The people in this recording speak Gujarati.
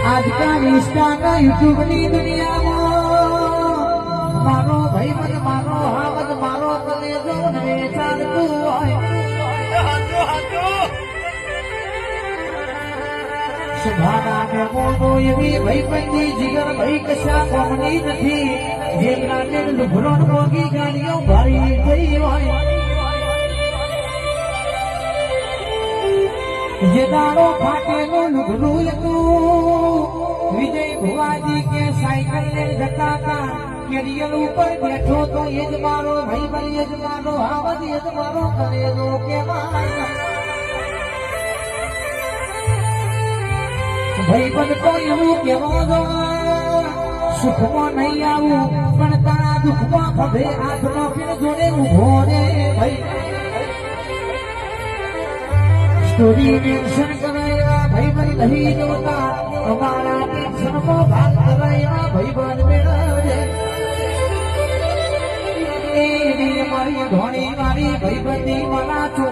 આજકાલ ઇન્સ્ટા યુટ્યુબની દુનિયામાં મારો ભાઈબંધ મારો હાવદ મારો કલેજો ને ચાલતું હોય સુભાના મોનો એવી ભાઈબંધી જીગર ભાઈ કશા કોમની નથી જેમના દિલ લુભરોન મોગી ગાડીઓ ભારી ગઈ હોય જે દાડો ફાટેલું લુગડું હતું વિજય ભુવાજી કે સાયકલ લઈ જતા હતા કેરિયર ઉપર બેઠો તો એ જ મારો ભાઈબંધ એ જ મારો હાવદ એ જ મારો કલેજો કહેવાય ભાઈબંધ તો એવું કેવો જો સુખમાં નહીં આવું પણ તારા દુઃખમાં ખભે હાથનો ફીર જોડે ઉભો રે ભાઈ સ્ટોરી મેન્શન કરાયા ભાઈબંધ નહીં જોતા અમારા ટેન્શનમાં ભાગ કરાયા ભાઈબંધ મેળવે એ મારી ધોણી મારી ભાઈબંધી મારા છો